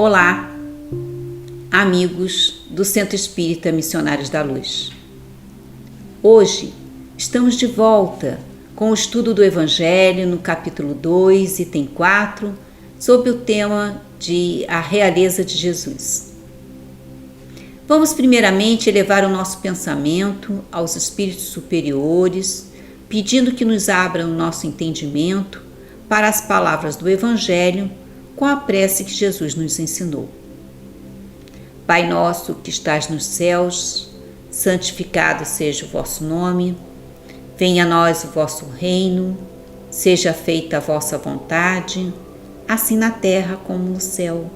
Olá, amigos do Centro Espírita Missionários da Luz. Hoje estamos de volta com o estudo do Evangelho no capítulo 2, item 4, sob o tema de A Realeza de Jesus. Vamos primeiramente elevar o nosso pensamento aos espíritos superiores, pedindo que nos abram o nosso entendimento para as palavras do Evangelho com a prece que Jesus nos ensinou. Pai nosso que estás nos céus, santificado seja o vosso nome, venha a nós o vosso reino, seja feita a vossa vontade, assim na terra como no céu.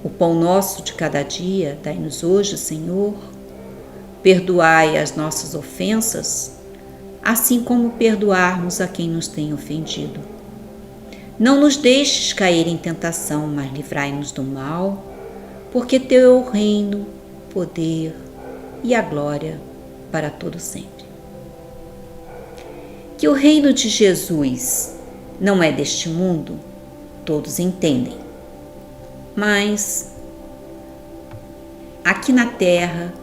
O pão nosso de cada dia dai-nos hoje, Senhor. Perdoai as nossas ofensas, assim como perdoarmos a quem nos tem ofendido. Não nos deixes cair em tentação, mas livrai-nos do mal, porque teu é o reino, o poder e a glória para todo sempre. Que o reino de Jesus não é deste mundo, todos entendem. Mas aqui na terra,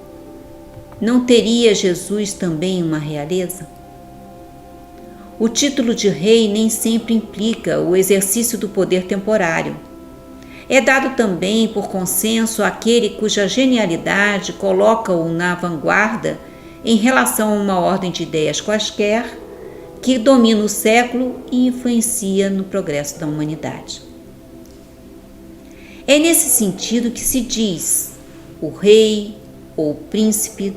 não teria Jesus também uma realeza? O título de rei nem sempre implica o exercício do poder temporário. É dado também por consenso àquele cuja genialidade coloca-o na vanguarda em relação a uma ordem de ideias quaisquer que domina o século e influencia no progresso da humanidade. É nesse sentido que se diz o rei ou o príncipe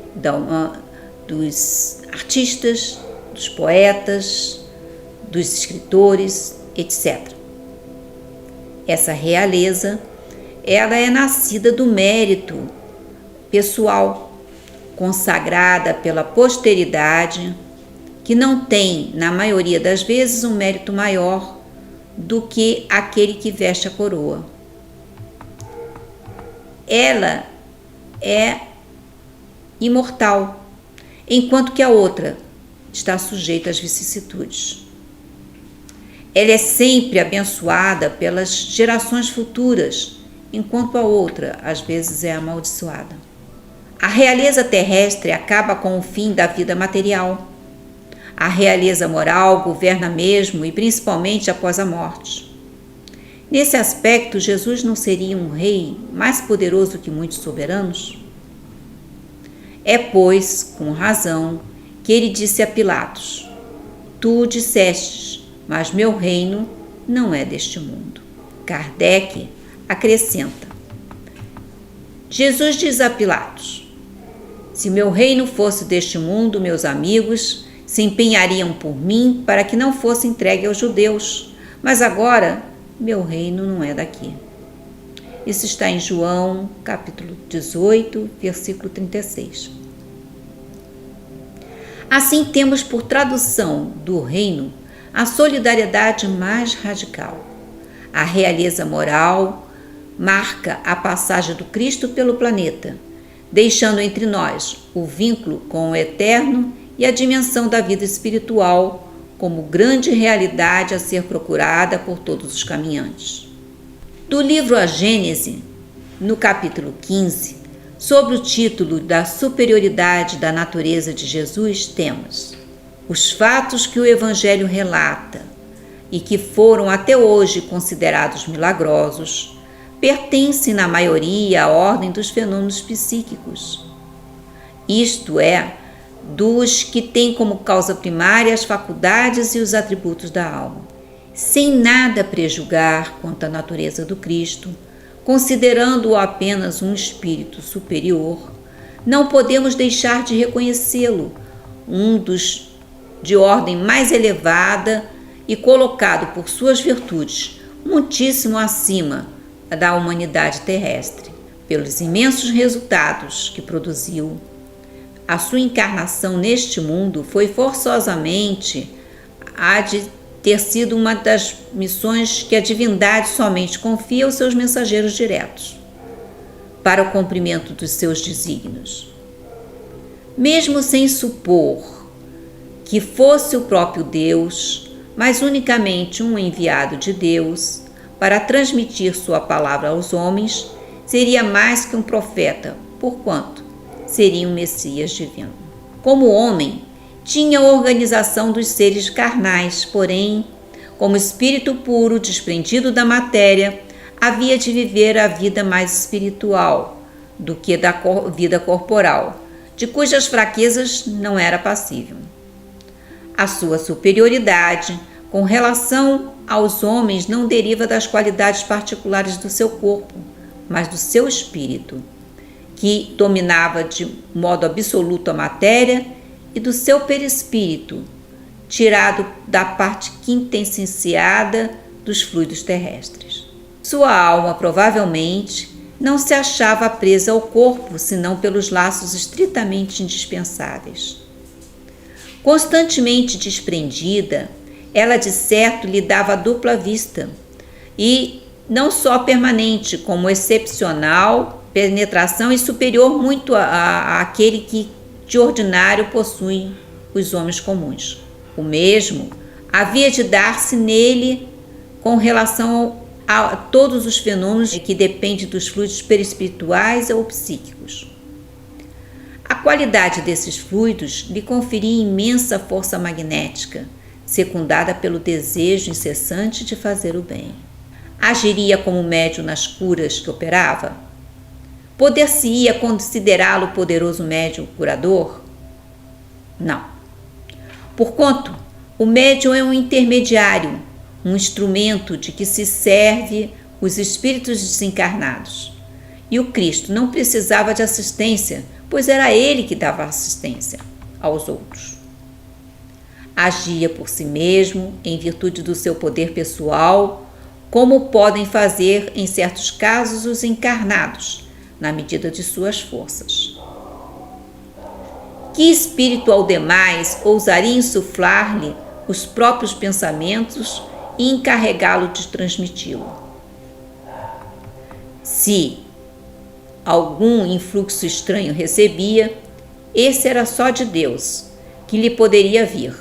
dos artistas, dos poetas, dos escritores, etc. Essa realeza, ela é nascida do mérito pessoal, consagrada pela posteridade, que não tem, na maioria das vezes, um mérito maior do que aquele que veste a coroa. Ela é imortal, enquanto que a outra está sujeita às vicissitudes. Ela é sempre abençoada pelas gerações futuras, enquanto a outra, às vezes, é amaldiçoada. A realeza terrestre acaba com o fim da vida material. A realeza moral governa mesmo e principalmente após a morte. Nesse aspecto, Jesus não seria um rei mais poderoso que muitos soberanos? É, pois, com razão, que ele disse a Pilatos: Tu dissestes, mas meu reino não é deste mundo. Kardec acrescenta: Jesus diz a Pilatos: Se meu reino fosse deste mundo, meus amigos se empenhariam por mim para que não fosse entregue aos judeus, mas agora meu reino não é daqui. Isso está em João, capítulo 18, versículo 36. Assim temos por tradução do reino a solidariedade mais radical. A realeza moral marca a passagem do Cristo pelo planeta, deixando entre nós o vínculo com o eterno e a dimensão da vida espiritual como grande realidade a ser procurada por todos os caminhantes. Do livro A Gênese, no capítulo 15, sobre o título da superioridade da natureza de Jesus, temos: os fatos que o Evangelho relata e que foram até hoje considerados milagrosos pertencem, na maioria, à ordem dos fenômenos psíquicos, isto é, dos que têm como causa primária as faculdades e os atributos da alma. Sem nada prejugar quanto à natureza do Cristo, considerando-o apenas um espírito superior, não podemos deixar de reconhecê-lo, de ordem mais elevada e colocado por suas virtudes muitíssimo acima da humanidade terrestre, pelos imensos resultados que produziu. A sua encarnação neste mundo foi forçosamente a de ter sido uma das missões que a divindade somente confia aos seus mensageiros diretos, para o cumprimento dos seus desígnios. Mesmo sem supor que fosse o próprio Deus, mas unicamente um enviado de Deus, para transmitir sua palavra aos homens, seria mais que um profeta, porquanto seria um Messias divino. Como homem, tinha a organização dos seres carnais, porém, como espírito puro, desprendido da matéria, havia de viver a vida mais espiritual do que da vida corporal, de cujas fraquezas não era passível. A sua superioridade com relação aos homens não deriva das qualidades particulares do seu corpo, mas do seu espírito, que dominava de modo absoluto a matéria, e do seu perispírito, tirado da parte quintessenciada dos fluidos terrestres. Sua alma, provavelmente, não se achava presa ao corpo, senão pelos laços estritamente indispensáveis. Constantemente desprendida, ela de certo lhe dava dupla vista, e não só permanente, como excepcional penetração e superior muito àquele que de ordinário possuem os homens comuns. O mesmo havia de dar-se nele com relação a todos os fenômenos que dependem dos fluidos perispirituais ou psíquicos. A qualidade desses fluidos lhe conferia imensa força magnética, secundada pelo desejo incessante de fazer o bem. Agiria como médium nas curas que operava? Poder-se-ia considerá-lo poderoso médium curador? Não. Porquanto, o médium é um intermediário, um instrumento de que se serve os espíritos desencarnados. E o Cristo não precisava de assistência, pois era ele que dava assistência aos outros. Agia por si mesmo, em virtude do seu poder pessoal, como podem fazer, em certos casos, os encarnados, na medida de suas forças. Que espírito ao demais ousaria insuflar-lhe os próprios pensamentos e encarregá-lo de transmiti-lo? Se algum influxo estranho recebia, esse era só de Deus, que lhe poderia vir.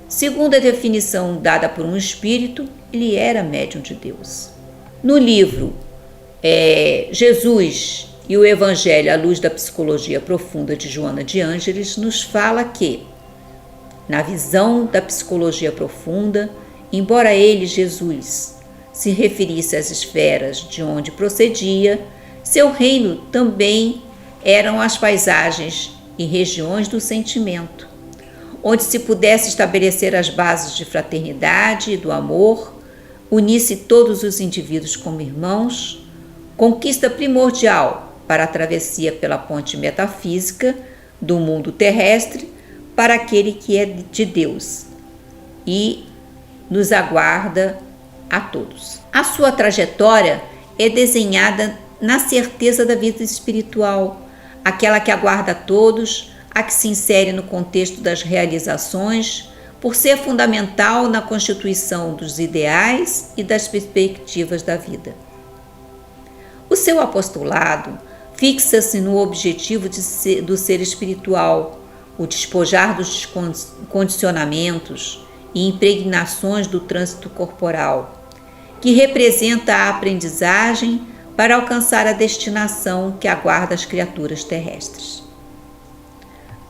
Segundo a definição dada por um espírito, ele era médium de Deus. No livro Jesus e o Evangelho à luz da psicologia profunda de Joana de Ângeles, nos fala que, na visão da psicologia profunda, embora ele, Jesus, se referisse às esferas de onde procedia, seu reino também eram as paisagens e regiões do sentimento, onde se pudesse estabelecer as bases de fraternidade e do amor, unisse todos os indivíduos como irmãos, conquista primordial para a travessia pela ponte metafísica do mundo terrestre para aquele que é de Deus e nos aguarda a todos. A sua trajetória é desenhada na certeza da vida espiritual, aquela que aguarda a todos, a que se insere no contexto das realizações, por ser fundamental na constituição dos ideais e das perspectivas da vida. O seu apostolado fixa-se no objetivo do ser espiritual, o despojar dos condicionamentos e impregnações do trânsito corporal, que representa a aprendizagem para alcançar a destinação que aguarda as criaturas terrestres.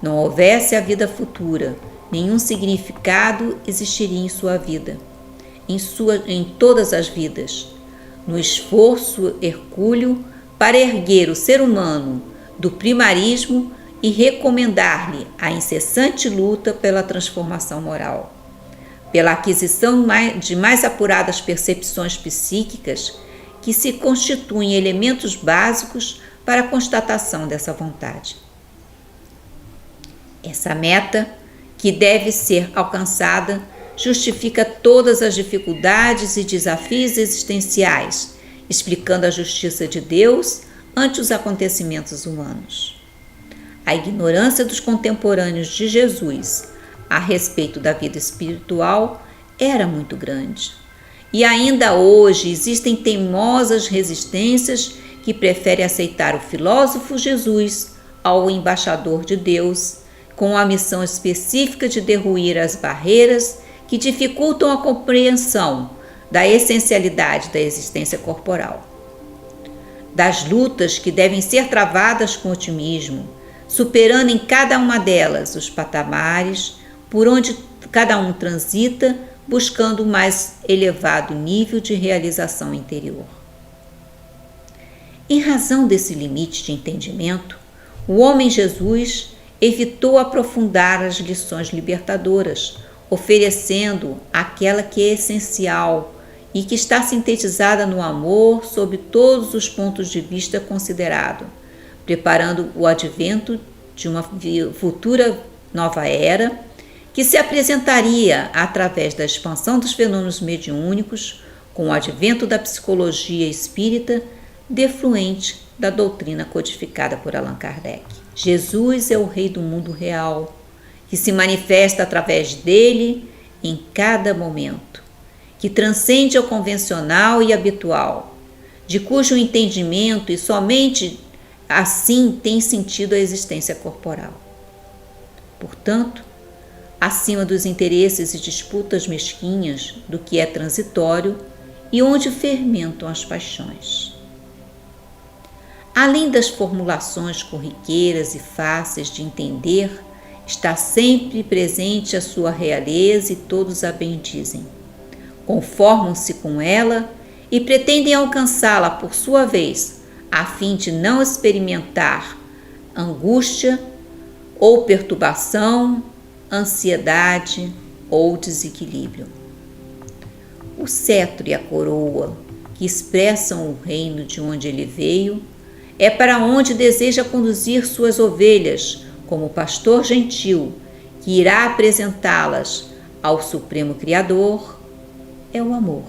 Não houvesse a vida futura, nenhum significado existiria em sua vida, em todas as vidas, no esforço hercúleo para erguer o ser humano do primarismo e recomendar-lhe a incessante luta pela transformação moral, pela aquisição de mais apuradas percepções psíquicas que se constituem elementos básicos para a constatação dessa vontade. Essa meta, que deve ser alcançada, justifica todas as dificuldades e desafios existenciais, explicando a justiça de Deus ante os acontecimentos humanos. A ignorância dos contemporâneos de Jesus a respeito da vida espiritual era muito grande. E ainda hoje existem teimosas resistências que preferem aceitar o filósofo Jesus ao embaixador de Deus, com a missão específica de derruir as barreiras que dificultam a compreensão da essencialidade da existência corporal. Das lutas que devem ser travadas com otimismo, superando em cada uma delas os patamares por onde cada um transita, buscando o mais elevado nível de realização interior. Em razão desse limite de entendimento, o homem Jesus evitou aprofundar as lições libertadoras, oferecendo aquela que é essencial e que está sintetizada no amor sob todos os pontos de vista considerados, preparando o advento de uma futura nova era que se apresentaria através da expansão dos fenômenos mediúnicos com o advento da psicologia espírita defluente da doutrina codificada por Allan Kardec. Jesus é o Rei do mundo real, que se manifesta através dele em cada momento, que transcende o convencional e habitual, de cujo entendimento e somente assim tem sentido a existência corporal. Portanto, acima dos interesses e disputas mesquinhas do que é transitório e onde fermentam as paixões. Além das formulações corriqueiras e fáceis de entender, está sempre presente a sua realeza e todos a bendizem. Conformam-se com ela e pretendem alcançá-la por sua vez, a fim de não experimentar angústia ou perturbação, ansiedade ou desequilíbrio. O cetro e a coroa, que expressam o reino de onde ele veio, é para onde deseja conduzir suas ovelhas, como pastor gentil, que irá apresentá-las ao Supremo Criador, é o amor,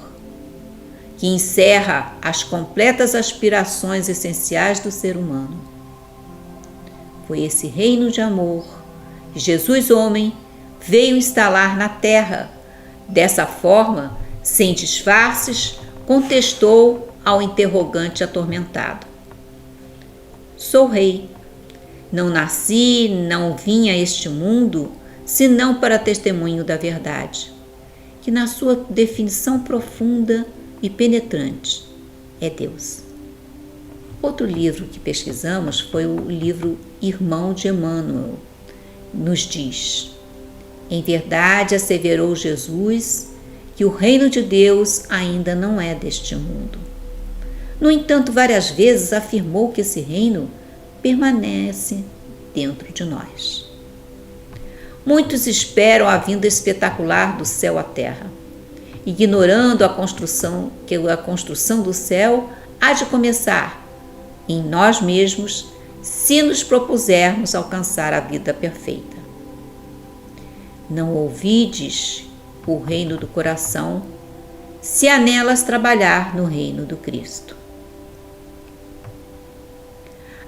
que encerra as completas aspirações essenciais do ser humano. Foi esse reino de amor que Jesus, homem, veio instalar na terra. Dessa forma, sem disfarces, contestou ao interrogante atormentado: sou rei. Não nasci, não vim a este mundo, senão para testemunho da verdade, que na sua definição profunda e penetrante é Deus. Outro livro que pesquisamos foi o livro Irmão de Emmanuel. Nos diz: em verdade asseverou Jesus que o reino de Deus ainda não é deste mundo. No entanto, várias vezes afirmou que esse reino permanece dentro de nós. Muitos esperam a vinda espetacular do céu à terra, ignorando que a construção do céu há de começar em nós mesmos, se nos propusermos alcançar a vida perfeita. Não ouvides o reino do coração, se a nelas trabalhar no reino do Cristo.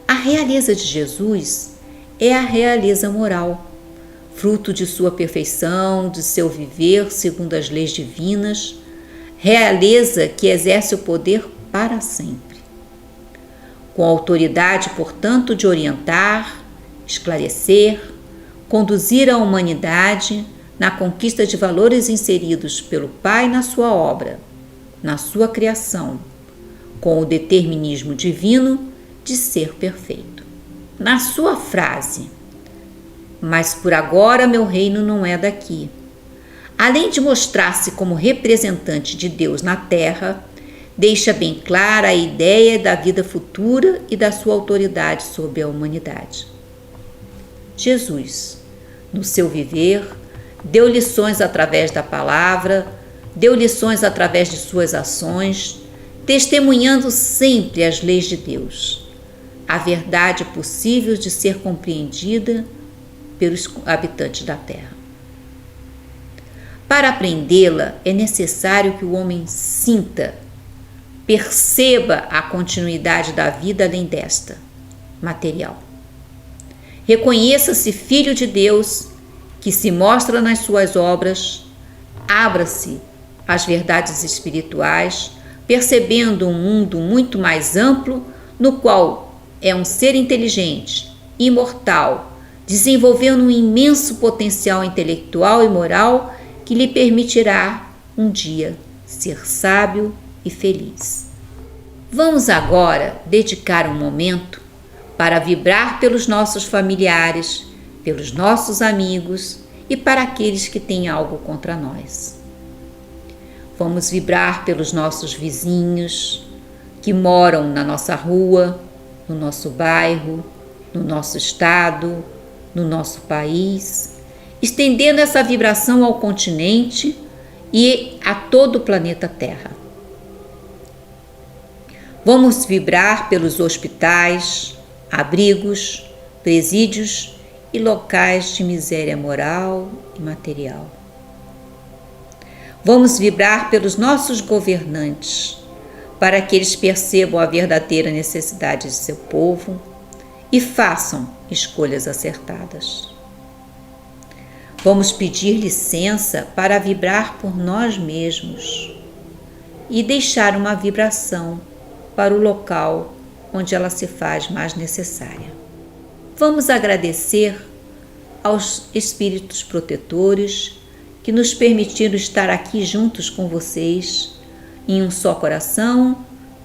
A realeza de Jesus é a realeza moral, fruto de sua perfeição, de seu viver segundo as leis divinas, realeza que exerce o poder para sempre. Com a autoridade, portanto, de orientar, esclarecer, conduzir a humanidade na conquista de valores inseridos pelo Pai na sua obra, na sua criação, com o determinismo divino de ser perfeito. Na sua frase, mas por agora meu reino não é daqui, além de mostrar-se como representante de Deus na terra, deixa bem clara a ideia da vida futura e da sua autoridade sobre a humanidade. Jesus, no seu viver, deu lições através da palavra, deu lições através de suas ações, testemunhando sempre as leis de Deus, a verdade possível de ser compreendida pelos habitantes da terra. Para aprendê-la, é necessário que o homem sinta, perceba a continuidade da vida além desta, material. Reconheça-se filho de Deus, que se mostra nas suas obras, abra-se às verdades espirituais, percebendo um mundo muito mais amplo, no qual é um ser inteligente, imortal, desenvolvendo um imenso potencial intelectual e moral que lhe permitirá um dia ser sábio e feliz. Vamos agora dedicar um momento para vibrar pelos nossos familiares, pelos nossos amigos e para aqueles que têm algo contra nós. Vamos vibrar pelos nossos vizinhos que moram na nossa rua, no nosso bairro, no nosso estado, no nosso país, estendendo essa vibração ao continente e a todo o planeta Terra. Vamos vibrar pelos hospitais, abrigos, presídios e locais de miséria moral e material. Vamos vibrar pelos nossos governantes, para que eles percebam a verdadeira necessidade de seu povo e façam escolhas acertadas. Vamos pedir licença para vibrar por nós mesmos e deixar uma vibração para o local onde ela se faz mais necessária. Vamos agradecer aos espíritos protetores que nos permitiram estar aqui juntos com vocês, em um só coração,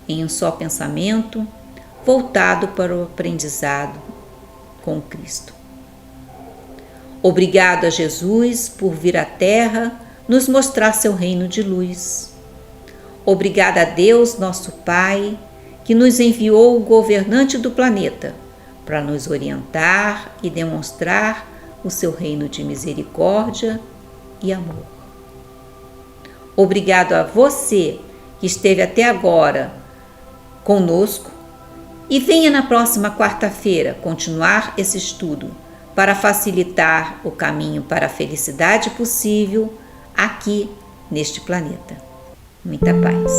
em um só pensamento, voltado para o aprendizado com Cristo. Obrigado a Jesus por vir à Terra nos mostrar seu reino de luz. Obrigado a Deus, nosso Pai, que nos enviou o governante do planeta para nos orientar e demonstrar o seu reino de misericórdia e amor. Obrigado a você que esteve até agora conosco e venha na próxima quarta-feira continuar esse estudo para facilitar o caminho para a felicidade possível aqui neste planeta. Muita paz.